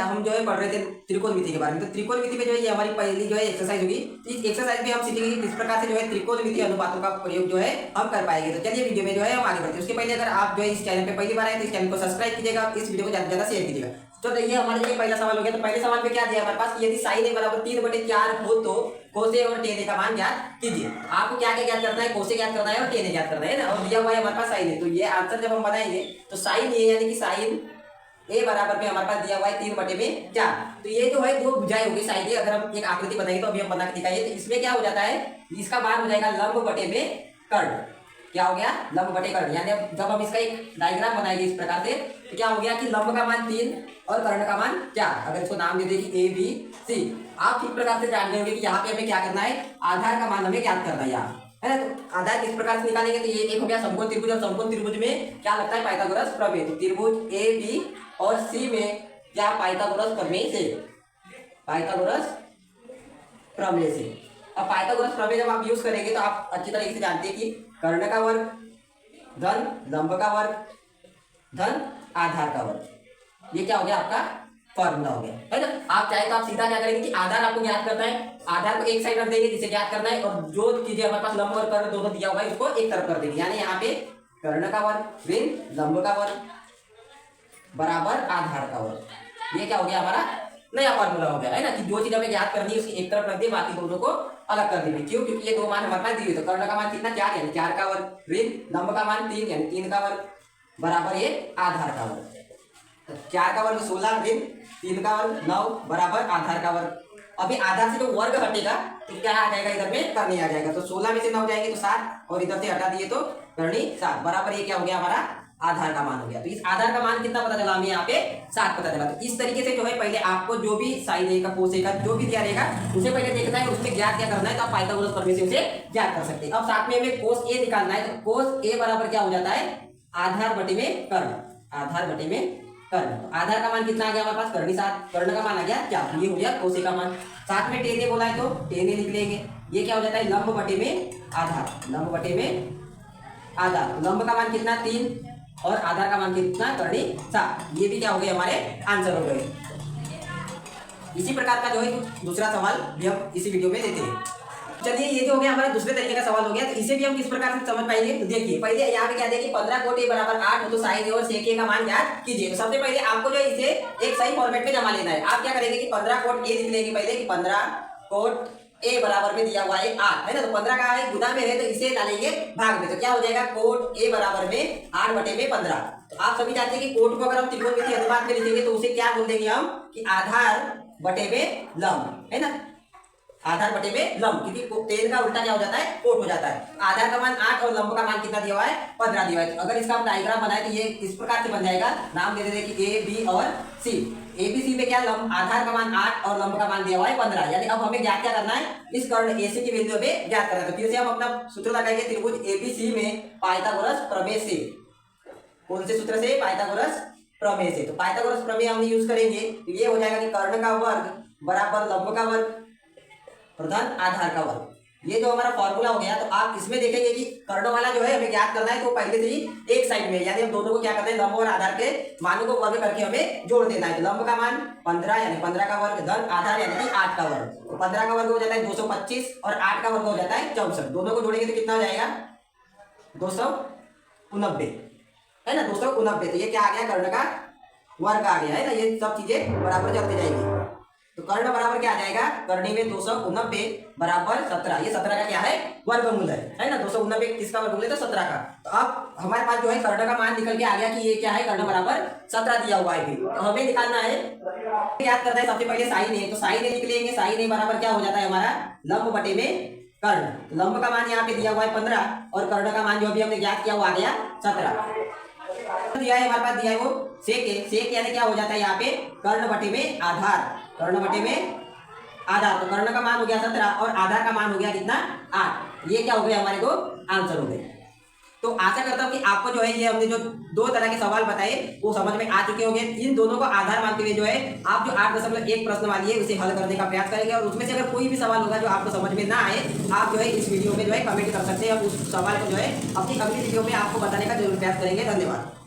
हम जो है पढ़ रहे थे त्रिकोणमिति के बारे में। तो त्रिकोणमिति में जो है ये हमारी पहली जो है एक्सरसाइज होगी। इस एक्सरसाइज में हम सीखेंगे किस प्रकार से जो है त्रिकोणमिति अनुपातों का प्रयोग जो है हम कर पाएंगे। तो चलिए वीडियो में जो है हम आगे बढ़ते हैं। उसके पहले अगर आप जो है इस चैनल पे पहली बार आए तो इस चैनल को सब्सक्राइब कीजिएगा, इस वीडियो को ज्यादा से ज्यादा शेयर कीजिएगा। तो ये हमारे लिए पहला सवाल हो गया। तो पहले सवाल में क्या दिया हमारे पास, यदि साइन ए बराबर 3/4 हो तो कोस ए और टेन ए का मान ज्ञात कीजिए। आपको क्या क्या ज्ञात करना है, कोस ए ज्ञात करना है और टेन ए ज्ञात करना है ना। और दिया हुआ है हमारे पास साइन ए। तो ये आंसर जब हम बनाएंगे तो साइन ए यानी कि साइन ए बराबर में हमारे पास दिया हुआ है 3/4। तो ये जो है दो भुजाएं होगी साइन ए। अगर हम एक आकृति बनाएंगे तो अभी हम बना के दिखाइए। तो इसमें क्या हो जाता है, इसका मान हो जाएगा लंब बटे में कर्ण। क्या हो गया, लंब बटे कर्ण। यानी जब हम इसका एक डायग्राम बनाएंगे इस प्रकार से तो क्या हो गया कि लंब का मान 3 और कर्ण का मान 4। अगर इसको नाम दे देगी ए बी सी। आप ठीक प्रकार से जान रहे होंगे कि यहाँ पे हमें क्या करना है, आधार का मान हमें ज्ञात करना है यहाँ, है ना। तो आधार किस प्रकार से निकालेंगे, तो ये एक हो गया समकोण त्रिभुज। और समकोण त्रिभुज में क्या लगता है, पाइथागोरस प्रमेय। तो त्रिभुज ए बी और सी में क्या पाइथागोरस प्रमेय से, पाइथागोरस प्रमेय से। अब पाइथागोरस प्रमेय जब आप यूज करेंगे तो आप अच्छी तरीके से जानते हैं कि कर्ण का वर्ग धन लंब का वर्ग धन आधार का वर्ग, ये क्या हो गया आपका फॉर्मूला हो गया, है ना। आप चाहे तो आप सीधा क्या करेंगे कि आधार आपको ज्ञात करना है, आधार को एक साइड रख देंगे जिसे ज्ञात करना है, और जो चीजें हमारे पास लंब और कर्ण दोनों दिया हुआ है उसको एक तरफ कर देंगे। यानी यहाँ पे कर्ण का वर्ग ऋण लंब का वर्ग बराबर आधार का वर्ग। ये क्या हो गया हमारा नया फॉर्मूला हो गया, है ना। कि जो चीज हमें ज्ञात करनी है उसकी एक तरफ रख दिए, बाकी दोनों को अलग कर देंगे। क्यों, क्योंकि ये दो मान हमारे पास दिए। तो कर्ण का मान कितना 4 यानी 4 का वर्ग ऋण लंब का मान 3 यानी 3 का वर्ग बराबर ये आधार का वर्ग। तो 4 का वर्ग 16 ऋण 3 का वर्ग 9 बराबर आधार का वर्ग। अभी आधार से जो वर्ग हटेगा तो क्या आ जाएगा, इधर में करनी आ जाएगा। तो 16 में से 9 जाएंगे तो 7 और इधर से हटा दिए तो करनी 7 बराबर ये क्या हो गया हमारा आधार का मान हो गया। तो इस आधार का मान कितना पता चला हमें, यहाँ पे 7 पता चला। तो इस तरीके से जो है पहले आपको जो भी साइन ए का कोस ए का जो भी दिया रहेगा उसे पहले देखना है, उसमें ज्ञात क्या करना है। तो आप पाइथागोरस प्रमेय से उसे ज्ञात कर सकते हैं। अब साथ में हमें कोस ए निकालना है। तो कोस ए बराबर क्या हो जाता है, आधार बटे में कर्ण, आधार बटे में कर्ण। तो आधार का मान कितना आ गया हमारे पास, करनी 7, कर्ण का मान आ गया 4। ये हो गया कोस ए का मान। साथ में टेन ए बोला है तो टेन ए लिख लेंगे। ये क्या हो जाता है, लंब बटे में आधार, लंब बटे में आधार। लंब का मान कितना 3 और आधार का मान कितना करनी 7। ये भी क्या हो गए हमारे आंसर हो गए। इसी प्रकार का जो है दूसरा सवाल भी हम इसी वीडियो में देते हैं। चलिए ये जो हो गया हमारा दूसरे तरीके का सवाल हो गया। तो इसे भी हम किस प्रकार से समझ पाएंगे, तो देखिए पहले यहाँ पे क्या देखिए 15 कोट ए बराबर 8 हो तो साइन ए और सेक ए का मान ज्ञात कीजिए। तो सबसे पहले आपको जो है इसे एक सही फॉर्मेट में जमा लेना है। आप क्या करेंगे कि 15 कोट ए लिख लेंगे पहले कि 15 कोट ए बराबर में दिया हुआ है 8, है ना। तो 15 का है गुना में है तो इसे डालेंगे भाग में। तो क्या हो जाएगा, कोट ए बराबर में 8 बटे में 15। तो आप सभी जानते हैं कि कोट को अगर हम त्रिकोणमिति अनुपात में लिखेंगे तो उसे क्या बोल देंगे हम कि आधार बटे में लंब, है ना। आधार बटे में लंब, क्योंकि 10 का उल्टा क्या हो जाता है, कोट हो जाता है। आधार का मान 8 और लंब का मान कितना दिया हुआ है 15 दिया हुआ है। तो अगर इसका हम डायग्राम बनाए तो ये इस प्रकार से बन जाएगा। नाम दे देंगे कि ए बी और सी। ए बी सी में क्या लंब आधार का मान 8 और लंब का मान दिया हुआ है 15। यानी अब हमें ज्ञात क्या करना है, इस कर्ण ए सी की वैल्यू हमें ज्ञात करना है। तो फिर से हम अपना सूत्र लगाएंगे त्रिभुज ए बी सी में पाइथागोरस प्रमेय से। कौन से सूत्र से, पाइथागोरस प्रमेय से। तो पाइथागोरस प्रमेय हम यूज करेंगे तो ये हो जाएगा कि कर्ण का वर्ग बराबर लंब का वर्ग प्रधान आधार का वर्ग। ये जो हमारा फॉर्मूला हो गया। तो आप इसमें देखेंगे कि कर्ण वाला जो है हमें ज्ञात करना है तो पहले से ही एक साइड में, यानी हम दोनों को क्या करते हैं, लंब और आधार के मानों को वर्ग करके हमें जोड़ देना है। तो लंब का मान 15 यानी 15 का वर्ग धन आधार यानी कि 8 का वर्ग। तो 15 का वर्ग हो जाता है 225 और 8 का वर्ग हो जाता है 64। दोनों को जोड़ेंगे तो कितना हो जाएगा 289, है ना, 289। तो ये क्या आ गया, कर्ण का वर्ग आ गया, है ना। ये सब चीजें बराबर चलती जाएगी। तो कर्ण बराबर क्या आ जाएगा, करनी में 289 बराबर 17। ये 17 का क्या है, वर्गमूल है ना। 289 किसका वर्गमूल है, तो 17 का। तो अब हमारे पास जो है कर्ण का मान निकल के आ गया कि ये क्या है, कर्ण बराबर 17 दिया हुआ है। तो हमें निकालना है, याद करना है सबसे पहले साइन ए। तो साइन ए लिख लेंगे। साइन ए बराबर क्या हो जाता है हमारा लंब बटे में कर्ण। लंब का मान यहाँ पे दिया हुआ है 15 और कर्ण का मान जो अभी हमने ज्ञात किया वो आ गया 17 दिया है हमारे पास, दिया है वो सेक ए। सेक यानी क्या हो जाता है यहाँ पे कर्ण बटे में आधार, कर्ण बटे में आधार। तो कर्ण का मान हो गया 17 और आधार का मान हो गया कितना 8। ये क्या हो गया हमारे को आंसर हो गए। तो आशा करता हूँ कि आपको जो है ये हमने जो दो तरह के सवाल बताए वो समझ में आ चुके होंगे। इन दोनों को आधार मानते हुए जो है आप जो 8.1 प्रश्न वाली है उसे हल करने का प्रयास करेंगे। और उसमें से अगर कोई भी सवाल होगा जो आपको समझ में ना आए, आप जो है इस वीडियो में जो है कमेंट कर सकते हैं। उस सवाल को जो है अपनी अगली वीडियो में आपको बताने का जरूर प्रयास करेंगे। धन्यवाद।